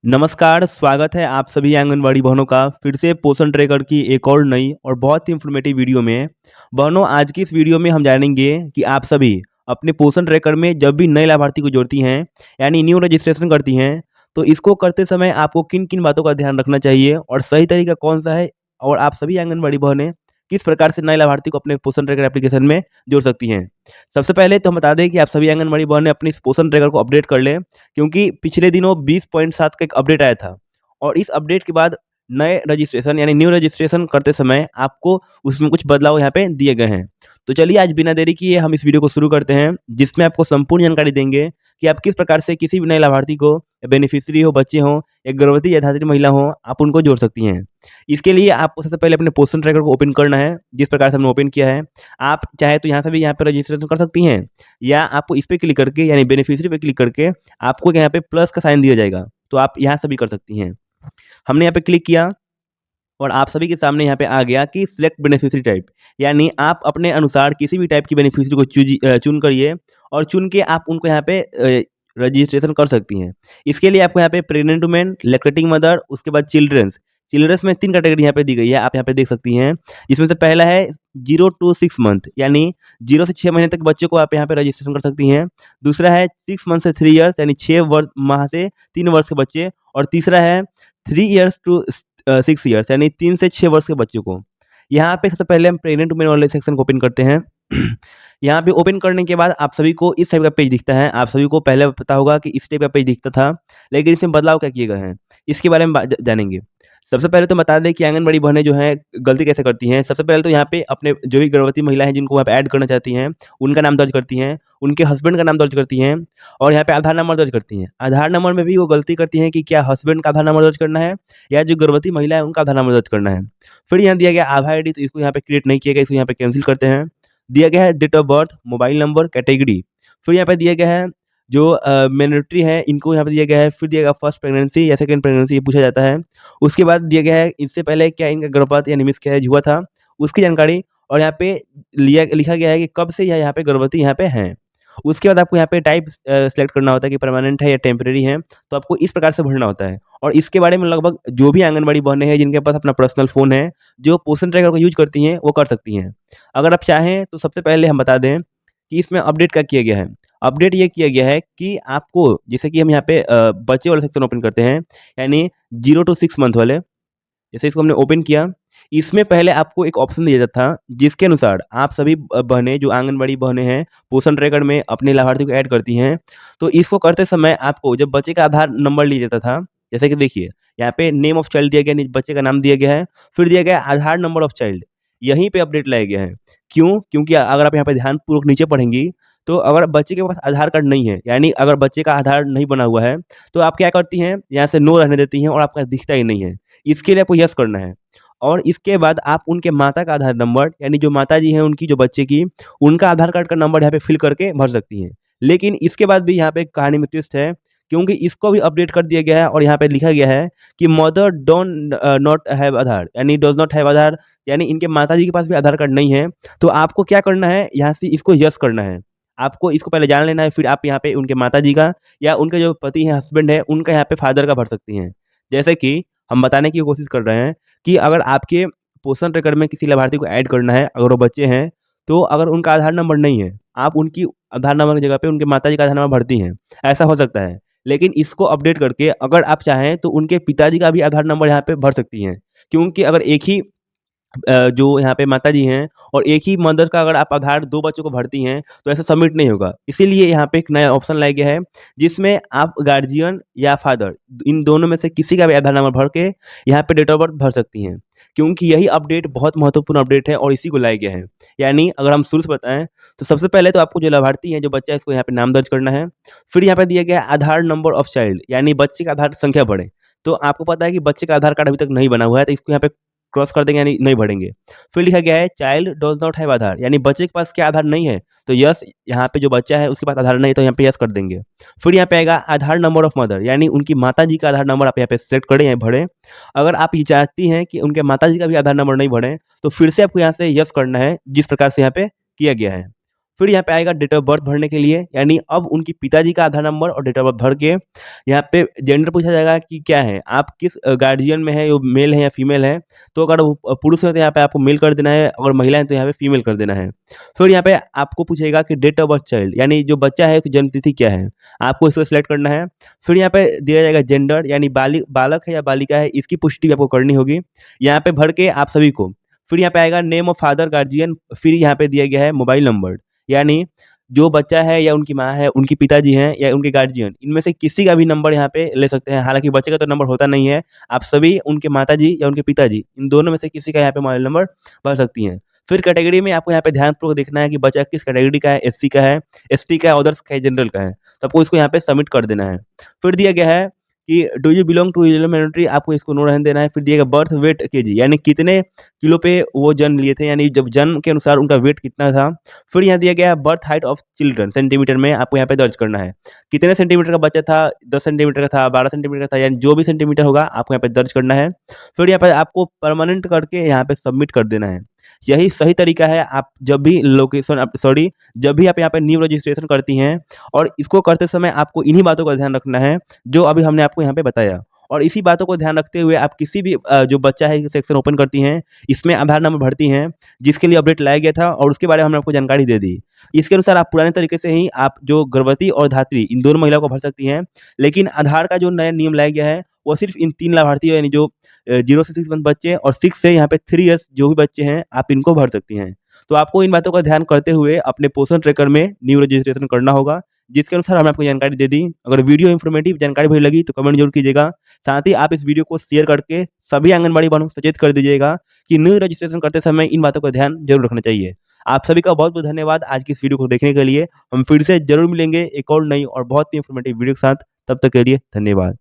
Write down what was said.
नमस्कार, स्वागत है आप सभी आंगनवाड़ी बहनों का फिर से पोषण ट्रैकर की एक और नई और बहुत ही इन्फॉर्मेटिव वीडियो में। बहनों, आज की इस वीडियो में हम जानेंगे कि आप सभी अपने पोषण ट्रैकर में जब भी नए लाभार्थी को जोड़ती हैं, यानी न्यू रजिस्ट्रेशन करती हैं, तो इसको करते समय आपको किन-किन बातों का ध्यान रखना चाहिए और सही तरीका कौन-सा है और आप सभी आंगनवाड़ी बहनें किस प्रकार से नए लाभार्थी को अपने पोषण ट्रैकर एप्लीकेशन में जोड़ सकती हैं। सबसे पहले तो हम बता दें कि आप सभी आंगनवाड़ी बहनें अपनी इस पोषण ट्रैकर को अपडेट कर लें, क्योंकि पिछले दिनों 20.7 का एक अपडेट आया था और इस अपडेट के बाद नए रजिस्ट्रेशन यानी न्यू रजिस्ट्रेशन करते समय आपको उसमें कुछ बदलाव यहाँ पे दिए गए हैं। तो चलिए आज बिना देरी किए हम इस वीडियो को शुरू करते हैं, जिसमें आपको संपूर्ण जानकारी देंगे कि आप किस प्रकार से किसी भी नए लाभार्थी को, बेनिफिशियरी हो, बच्चे हों या गर्भवती या धात्री महिला हो, आप उनको जोड़ सकती हैं। इसके लिए आपको सबसे पहले अपने पोषण ट्रैकर को ओपन करना है, जिस प्रकार से हमने ओपन किया है। आप चाहे तो यहाँ से भी यहाँ पे रजिस्ट्रेशन कर सकती हैं, या आपको इस पे क्लिक करके यानी बेनिफिशियरी पे क्लिक करके आपको यहाँ पे प्लस का साइन दिया जाएगा, तो आप यहाँ से भी कर सकती हैं। हमने यहाँ पे क्लिक किया और आप सभी के सामने यहाँ पे आ गया कि सिलेक्ट बेनिफिशियरी टाइप, यानी आप अपने अनुसार किसी भी टाइप की बेनिफिशियरी को चुन करिए और चुन के आप उनको यहाँ पे रजिस्ट्रेशन कर सकती हैं। इसके लिए आपको यहाँ पे प्रेग्नेंट वुमेन, लैक्टेटिंग मदर, उसके बाद चिल्ड्रंस। चिल्ड्रंस में 3 कैटेगरी यहाँ पे दी गई है, आप यहाँ पे देख सकती हैं। जिसमें से पहला है 0 टू 6 मंथ, यानी 0 से 6 महीने तक बच्चे को आप यहाँ पे रजिस्ट्रेशन कर सकती हैं। दूसरा है 6 मंथ से 3 ईयर्स, यानी 6 माह से 3 वर्ष के बच्चे। और तीसरा है 3 ईयर्स टू 6 ईयर्स, यानी 3 से 6 वर्ष के बच्चों को। यहाँ पे सबसे पहले हम प्रेग्नेंट वुमेन वाले सेक्शन को ओपन करते हैं। यहाँ पे ओपन करने के बाद आप सभी को इस टाइप का पेज दिखता है। आप सभी को पहले पता होगा कि इस टाइप का पेज दिखता था, लेकिन इसमें बदलाव क्या किए गए हैं, इसके बारे में जानेंगे। सबसे पहले तो बता दें कि आंगनबाड़ी बहनें जो हैं गलती कैसे करती हैं। सबसे पहले तो यहाँ पे अपने जो भी गर्भवती महिला हैं जिनको आप ऐड करना चाहती हैं, उनका नाम दर्ज करती हैं, उनके हस्बैंड का नाम दर्ज करती हैं और यहाँ पे आधार नंबर दर्ज करती हैं। आधार नंबर में भी वो गलती करती हैं कि क्या हस्बैंड का आधार नंबर दर्ज करना है या जो गर्भवती महिला है उनका आधार नंबर दर्ज करना है। फिर यहाँ दिया गया आभा आईडी, तो इसको यहाँ पे क्रिएट नहीं किया गया, इसको यहाँ पे कैंसिल करते हैं। दिया गया है date of birth, mobile number, category. फिर यहाँ पे दिया गया है जो माइनॉरिटी है इनको यहाँ पे दिया गया है। फिर दिया गया फर्स्ट प्रेगनेंसी या सेकंड प्रेगनेंसी, ये पूछा जाता है। उसके बाद दिया गया है इससे पहले क्या इनका गर्भपात यानी मिसकैरेज हुआ था, उसकी जानकारी। और यहाँ पे लिखा गया है कि कब से यह यहाँ पे गर्भवती यहाँ पे हैं। उसके बाद आपको यहाँ पे टाइप सेलेक्ट करना होता है कि परमानेंट है या टेम्परेरी है, तो आपको इस प्रकार से भरना होता है। और इसके बारे में लगभग जो भी आंगनबाड़ी बहनें हैं जिनके पास अपना पर्सनल फ़ोन है, जो पोषण ट्रैकर को यूज़ करती हैं, वो कर सकती हैं। अगर आप चाहें तो सबसे पहले हम बता दें कि इसमें अपडेट क्या किया गया है। अपडेट ये किया गया है कि आपको, जैसे कि हम यहाँ पे बच्चे वाला सेक्शन ओपन करते हैं, यानी 0 टू 6 मंथ वाले। जैसे इसको हमने ओपन किया, इसमें पहले आपको एक ऑप्शन दिया जाता था, जिसके अनुसार आप सभी बहनें जो आंगनबाड़ी बहनें हैं, पोषण ट्रैकर में अपने लाभार्थी को ऐड करती हैं। तो इसको करते समय आपको जब बच्चे का आधार नंबर लिया जाता था, जैसे कि देखिए, यहाँ पे नेम ऑफ चाइल्ड दिया गया, बच्चे का नाम दिया गया है, फिर दिया गया है आधार नंबर ऑफ चाइल्ड। यहीं पे अपडेट लाया गया है। क्यों? क्योंकि अगर आप यहाँ पे ध्यानपूर्वक नीचे पढ़ेंगी, तो अगर बच्चे के पास आधार कार्ड नहीं है, यानी अगर बच्चे का आधार नहीं बना हुआ है, तो आप क्या करती हैं, यहाँ से नो रहने देती हैं और आपका दिखता ही नहीं है। इसके लिए आपको यस करना है। और इसके बाद आप उनके माता का आधार नंबर, यानी जो माताजी हैं उनकी, जो बच्चे की, उनका आधार कार्ड का नंबर यहाँ पे फिल करके भर सकती हैं। लेकिन इसके बाद भी यहाँ पे एक कहानी में ट्विस्ट है, क्योंकि इसको भी अपडेट कर दिया गया है और यहाँ पे लिखा गया है कि मदर डोंट नॉट हैव आधार, यानी डज़ नॉट हैव आधार, यानी इनके माताजी के पास भी आधार कार्ड नहीं है। तो आपको क्या करना है, यहाँ से इसको यस करना है। आपको इसको पहले जान लेना है, फिर आप यहाँ पे उनके माताजी का या उनके जो पति हैं, हस्बैंड है, उनका यहाँ पे फादर का भर सकती हैं। जैसे कि हम बताने की कोशिश कर रहे हैं कि अगर आपके पोषण ट्रैकर में किसी लाभार्थी को ऐड करना है, अगर वो बच्चे हैं, तो अगर उनका आधार नंबर नहीं है, आप उनकी आधार नंबर की जगह पे उनके माताजी का आधार नंबर भरती हैं, ऐसा हो सकता है। लेकिन इसको अपडेट करके अगर आप चाहें तो उनके पिताजी का भी आधार नंबर यहाँ पे भर सकती हैं। क्योंकि अगर एक ही जो यहाँ पे माताजी हैं और एक ही मदर का अगर आप आधार 2 बच्चों को भरती हैं, तो ऐसा सबमिट नहीं होगा। इसीलिए यहाँ पे एक नया ऑप्शन लाया गया है, जिसमें आप गार्जियन या फादर, इन दोनों में से किसी का भी आधार नंबर भर के यहाँ पे डेट ऑफ बर्थ भर सकती हैं। क्योंकि यही अपडेट बहुत महत्वपूर्ण अपडेट है और इसी को लाया गया है। यानी अगर हम शुरू से बताएँ, तो सबसे पहले तो आपको जो लाभार्थी है, जो बच्चा है, इसको यहाँ पे नाम दर्ज करना है। फिर यहाँ पे दिया गया है आधार नंबर ऑफ चाइल्ड, यानी बच्चे का आधार संख्या भरें। तो आपको पता है कि बच्चे का आधार कार्ड अभी तक नहीं बना हुआ है, तो इसको यहाँ पे क्रॉस कर देंगे, यानी नहीं भरेंगे। फिर लिखा गया है चाइल्ड डज़ नॉट हैव आधार, यानी बच्चे के पास क्या आधार नहीं है, तो यस, यहाँ पे जो बच्चा है उसके पास आधार नहीं है, तो यहाँ पे यस कर देंगे। फिर यहाँ पे आएगा आधार नंबर ऑफ मदर, यानी उनकी माताजी का आधार नंबर आप यहाँ पे सेलेक्ट करें या भरें। अगर आप ये चाहती हैं कि उनके माताजी का भी आधार नंबर नहीं भरें, तो फिर से आपको यहाँ से यस करना है, जिस प्रकार से यहाँ पे किया गया है। फिर यहाँ पे आएगा डेट ऑफ बर्थ भरने के लिए, यानी अब उनके पिताजी का आधार नंबर और डेट ऑफ बर्थ भर के यहाँ पे जेंडर पूछा जाएगा कि क्या है, आप किस गार्जियन में है, वो मेल है या फीमेल है। तो अगर वो पुरुष है तो यहाँ पे आपको मेल कर देना है, अगर महिला है तो यहाँ पे फीमेल कर देना है। फिर यहाँ पे आपको पूछेगा कि डेट ऑफ बर्थ चाइल्ड, यानी जो बच्चा है उसकी जन्म तिथि क्या है, आपको इसको सिलेक्ट करना है। फिर यहाँ पे दिया जाएगा जेंडर, यानी बालक है या बालिका है, इसकी पुष्टि भी आपको करनी होगी यहाँ पे भर के आप सभी को। फिर यहाँ पे आएगा नेम ऑफ फादर गार्जियन, फिर यहाँ पे दिया गया है मोबाइल नंबर, यानी जो बच्चा है या उनकी माँ है, उनके पिताजी हैं या उनके गार्जियन, इनमें से किसी का भी नंबर यहाँ पे ले सकते हैं। हालाँकि बच्चे का तो नंबर होता नहीं है, आप सभी उनके माताजी या उनके पिताजी, इन दोनों में से किसी का यहाँ पे मोबाइल नंबर भर सकती हैं। फिर कैटेगरी में आपको यहाँ पे ध्यानपूर्वक देखना है कि बच्चा किस कैटेगरी का है, एससी का है, एसटी का है, अदर्स का है, जनरल का है। तो आपको इसको यहाँ पे सबमिट कर देना है। फिर दिया गया है कि do you belong to regional minority, आपको इसको नो रहने देना है। फिर दिया गया बर्थ वेट केजी, यानी कितने किलो पे वो जन्म लिए थे, यानी जब जन्म के अनुसार उनका वेट कितना था। फिर यहाँ दिया गया है birth height of children, centimetre में आपको यहाँ पे दर्ज करना है, कितने सेंटीमीटर का बच्चा था, 10 सेंटीमीटर का था, 12 सेंटीमीटर का था, यानी जो भी सेंटीमीटर होगा आपको यहाँ पे दर्ज करना है। फिर यहाँ पे आपको परमानेंट करके यहाँ पे सबमिट कर देना है। यही सही तरीका है, आप जब भी जब भी आप यहाँ पे न्यू रजिस्ट्रेशन करती हैं, और इसको करते समय आपको इन्हीं बातों का ध्यान रखना है जो अभी हमने आपको यहाँ पे बताया। और इसी बातों को ध्यान रखते हुए आप किसी भी जो बच्चा है सेक्शन ओपन करती हैं, इसमें आधार नंबर भरती हैं, जिसके लिए अपडेट लाया गया था और उसके बारे में हमने आपको जानकारी दे दी। इसके अनुसार आप पुराने तरीके से ही आप जो गर्भवती और धात्री इन दोनों महिलाओं को भर सकती हैं, लेकिन आधार का जो नया नियम लाया गया है वो सिर्फ इन 3 लाभार्थी यानी जो 0 से 6 मंथ बच्चे और 6 से यहाँ पे 3 इयर्स जो भी बच्चे हैं, आप इनको भर सकती हैं। तो आपको इन बातों का ध्यान करते हुए अपने पोषण ट्रैकर में न्यू रजिस्ट्रेशन करना होगा, जिसके अनुसार हमने आपको जानकारी दे दी। अगर वीडियो इन्फॉर्मेटिव जानकारी भरी लगी तो कमेंट जरूर कीजिएगा। साथ ही आप इस वीडियो को शेयर करके सभी आंगनबाड़ी वालों को सचेत कर दीजिएगा कि न्यू रजिस्ट्रेशन करते समय इन बातों का ध्यान जरूर रखना चाहिए। आप सभी का बहुत बहुत धन्यवाद आज की इस वीडियो को देखने के लिए। हम फिर से जरूर मिलेंगे एक और नई और बहुत ही इन्फॉर्मेटिव वीडियो के साथ। तब तक के लिए धन्यवाद।